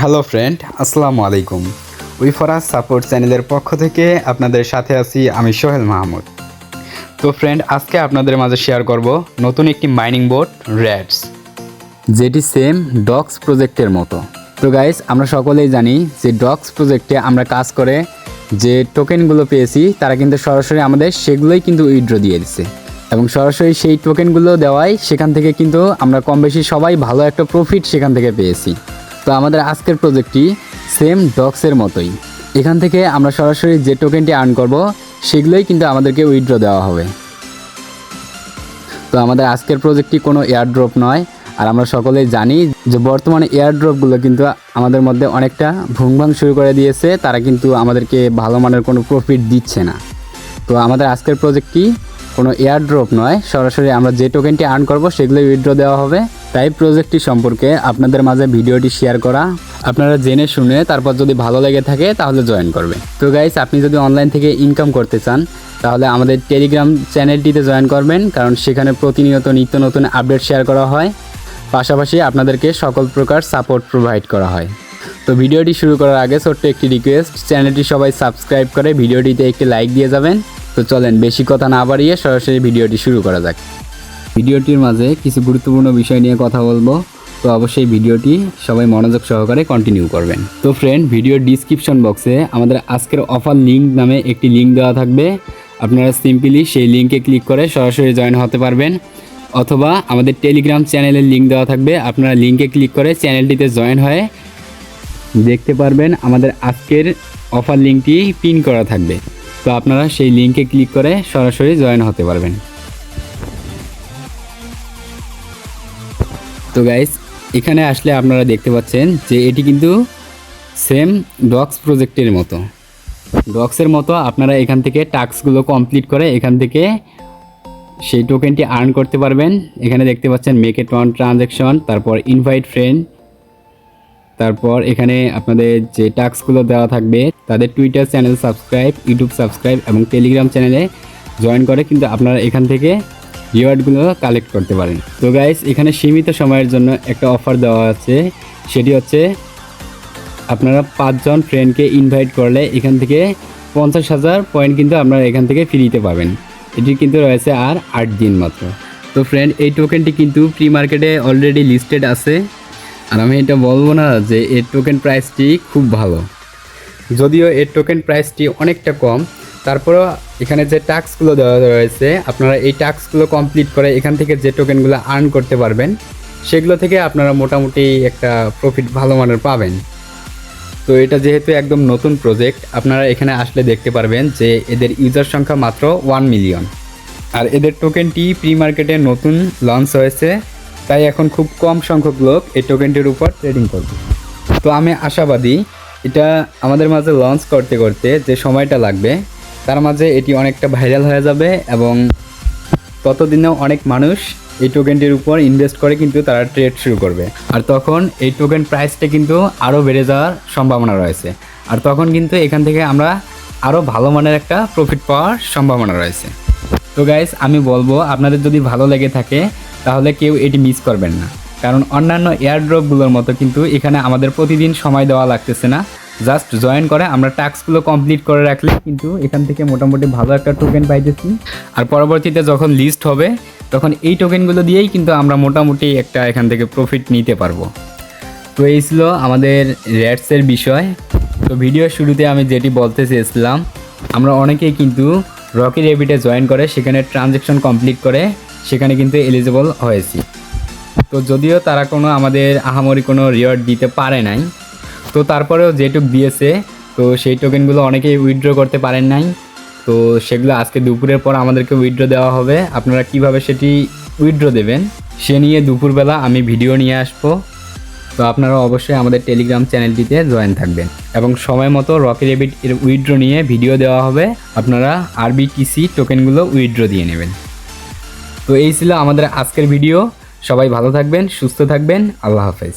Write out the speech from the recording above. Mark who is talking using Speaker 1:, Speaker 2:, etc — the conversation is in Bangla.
Speaker 1: হ্যালো ফ্রেন্ড, আসসালামু আলাইকুম। উই ফরাজ সাপোর্ট চ্যানেলের পক্ষ থেকে আপনাদের সাথে আছি আমি সোহেল মাহমুদ। তো ফ্রেন্ড, আজকে আপনাদের মাঝে শেয়ার করব নতুন একটি মাইনিং বোর্ড র্যাডস, যেটি সেম ডক্স প্রজেক্টের মতো। তো গাইস, আমরা সকলেই জানি যে ডক্স প্রজেক্টে আমরা কাজ করে যে টোকেনগুলো পেয়েছি তারা কিন্তু সরাসরি আমাদের সেগুলোই কিন্তু উইথড্র দিয়ে দিচ্ছে, এবং সরাসরি সেই টোকেনগুলো দেওয়ায় সেখান থেকে কিন্তু আমরা কম বেশি সবাই ভালো একটা প্রফিট সেখান থেকে পেয়েছি। তো আমাদের আজকের প্রজেক্টটি সেম ডক্সের মতোই। এখান থেকে আমরা সরাসরি যে টোকেনটি আর্ন করব সেগুলোই কিন্তু আমাদেরকে উইথড্র দেওয়া হবে। তো আমাদের আজকের প্রজেক্টটি কোনো এয়ারড্রপ নয়, আর আমরা সকলেই জানি যে বর্তমানে এয়ারড্রপগুলো কিন্তু আমাদের মধ্যে অনেকটা ভুংভাং শুরু করে দিয়েছে, তারা কিন্তু আমাদেরকে ভালো মানের কোনো প্রফিট দিচ্ছে না। তো আমাদের আজকের প্রজেক্টটি কোনো এয়ারড্রপ নয়, সরাসরি আমরা যে টোকেনটি আর্ন করব সেগুলোই উইথড্র দেওয়া হবে। তাই প্রজেক্টটি সম্পর্কে আপনাদের মাঝে ভিডিওটি শেয়ার করা, আপনারা জেনে শুনে তারপর যদি ভালো লেগে থাকে তাহলে জয়েন করবে। তো গাইস, আপনি যদি অনলাইন থেকে ইনকাম করতে চান তাহলে আমাদের টেলিগ্রাম চ্যানেলটিতে জয়েন করবেন, কারণ সেখানে প্রতিনিয়ত নিত্য নতুন আপডেট শেয়ার করা হয়, পাশাপাশি আপনাদেরকে সকল প্রকার সাপোর্ট প্রোভাইড করা হয়। তো ভিডিওটি শুরু করার আগে ছোট্ট একটি রিকোয়েস্ট, চ্যানেলটি সবাই সাবস্ক্রাইব করে ভিডিওটিতে একটি লাইক দিয়ে যাবেন। তো চলেন বেশি কথা না বাড়িয়ে সরাসরি ভিডিওটি শুরু করা যাক। ভিডিওটির মাঝে কিছু গুরুত্বপূর্ণ বিষয় নিয়ে কথা বলবো, তো অবশ্যই ভিডিওটি সবাই মনোযোগ সহকারে কন্টিনিউ করবেন। তো ফ্রেন্ড, ভিডিওর ডিসক্রিপশন বক্সে আমাদের আজকের অফার লিঙ্ক নামে একটি লিঙ্ক দেওয়া থাকবে। আপনারা সিম্পলি সেই লিঙ্কে ক্লিক করে সরাসরি জয়েন হতে পারবেন, অথবা আমাদের টেলিগ্রাম চ্যানেলের লিঙ্ক দেওয়া থাকবে। আপনারা লিঙ্কে ক্লিক করে চ্যানেলটিতে জয়েন হয়ে দেখতে পারবেন আমাদের আজকের অফার লিঙ্কটি পিন করা থাকবে। তো আপনারা সেই লিঙ্কে ক্লিক করে সরাসরি জয়েন হতে পারবেন। তো গাইস, এখানে আসলে আপনারা দেখতে পাচ্ছেন যে এটি কিন্তু সেম ডক্স প্রজেক্টের মতো। ডক্সের মতো আপনারা এখান থেকে টাস্কগুলো কমপ্লিট করে এখান থেকে সেই টোকেনটি আর্ন করতে পারবেন। এখানে দেখতে পাচ্ছেন মেক এ ট্রানজ্যাকশন, তারপর ইনভাইট ফ্রেন্ড, তারপর এখানে আপনাদের যে টাস্কগুলো দেওয়া থাকবে তাদের Twitter channel subscribe, YouTube subscribe এবং টেলিগ্রাম চ্যানেলে জয়েন করে কিন্তু আপনারা এখান থেকে রিওয়ার্ডগুলো কালেক্ট করতে পারেন। তো গাইস, এখানে সীমিত সময়ের জন্য একটা অফার দেওয়া আছে, সেটি হচ্ছে আপনারা 5 জন ফ্রেন্ডকে ইনভাইট করলে এখান থেকে 50,000 পয়েন্ট কিন্তু আপনারা এখান থেকে ফ্রিতে পাবেন। এটি কিন্তু রয়েছে আর 8 দিন মাত্র। তো ফ্রেন্ড, এই টোকেনটি কিন্তু প্রি মার্কেটে অলরেডি লিস্টেড আছে, আর আমি এটা বলবো না যে এর টোকেন প্রাইসটি খুব ভালো, যদিও এর টোকেন প্রাইসটি অনেকটা কম। তারপরেও এখানে যে টাস্কগুলো দেওয়া রয়েছে আপনারা এই টাস্কগুলো কমপ্লিট করে এখান থেকে যে টোকেনগুলো আর্ন করতে পারবেন সেগুলো থেকে আপনারা মোটামুটি একটা প্রফিট ভালো মানের পাবেন। তো এটা যেহেতু একদম নতুন প্রজেক্ট, আপনারা এখানে আসলে দেখতে পারবেন যে এদের ইউজার সংখ্যা মাত্র 1 মিলিয়ন, আর এদের টোকেনটি প্রি মার্কেটে নতুন লঞ্চ হয়েছে, তাই এখন খুব কম সংখ্যক লোক এই টোকেনটির উপর ট্রেডিং করবে। তো আমি আশাবাদী এটা আমাদের মাঝে লঞ্চ করতে করতে যে সময়টা লাগবে তার মাঝে এটি অনেকটা ভাইরাল হয়ে যাবে, এবং ততদিনেও অনেক মানুষ এই টোকেনটির উপর ইনভেস্ট করে কিন্তু তারা ট্রেড শুরু করবে, আর তখন এই টোকেন প্রাইসটা কিন্তু আরও বেড়ে যাওয়ার সম্ভাবনা রয়েছে, আর তখন কিন্তু এখান থেকে আমরা আরও ভালো মানের একটা প্রফিট পাওয়ার সম্ভাবনা রয়েছে। তো গাইস, আমি বলবো আপনাদের যদি ভালো লেগে থাকে তাহলে কেউ এটি মিস করবেন না, কারণ অন্যান্য এয়ারড্রপগুলোর মতো কিন্তু এখানে আমাদের প্রতিদিন সময় দেওয়া লাগতেছে না। জাস্ট জয়েন করে আমরা টাস্কগুলো কমপ্লিট করে রাখলে কিন্তু এখান থেকে মোটামুটি ভালো একটা টোকেন পাইতেছি, আর পরবর্তীতে যখন লিস্ট হবে তখন এই টোকেনগুলো দিয়েই কিন্তু আমরা মোটামুটি একটা এখান থেকে প্রফিট নিতে পারবো। তো এই ছিল আমাদের র্যাডসের বিষয়। তো ভিডিওর শুরুতে আমি যেটি বলতে চেয়েছিলাম, আমরা অনেকেই কিন্তু রকি র্যাবিটে জয়েন করে সেখানে ট্রানজ্যাকশন কমপ্লিট করে সেখানে কিন্তু এলিজিবল হয়েছি। তো যদিও তারা কোনো আমাদের আহামরি কোনো রিওয়ার্ড দিতে পারে নাই, তো তারপরেও যেটুক দিয়েছে তো সেই টোকেনগুলো অনেকেই উইথড্র করতে পারেন নাই। তো সেগুলো আজকে দুপুরের পর আমাদেরকে উইথড্র দেওয়া হবে। আপনারা কিভাবে সেটি উইথড্র দেবেন সে নিয়ে দুপুরবেলা আমি ভিডিও নিয়ে আসবো। তো আপনারা অবশ্যই আমাদের টেলিগ্রাম চ্যানেলটিতে জয়েন থাকবেন, এবং সময় মতো রকি র্যাবিট এর উইথড্র নিয়ে ভিডিও দেওয়া হবে, আপনারা আরবিটিসি টোকেনগুলো উইথড্র দিয়ে নেবেন। তো এই ছিল আমাদের আজকের ভিডিও। সবাই ভালো থাকবেন, সুস্থ থাকবেন, আল্লাহ হাফেজ।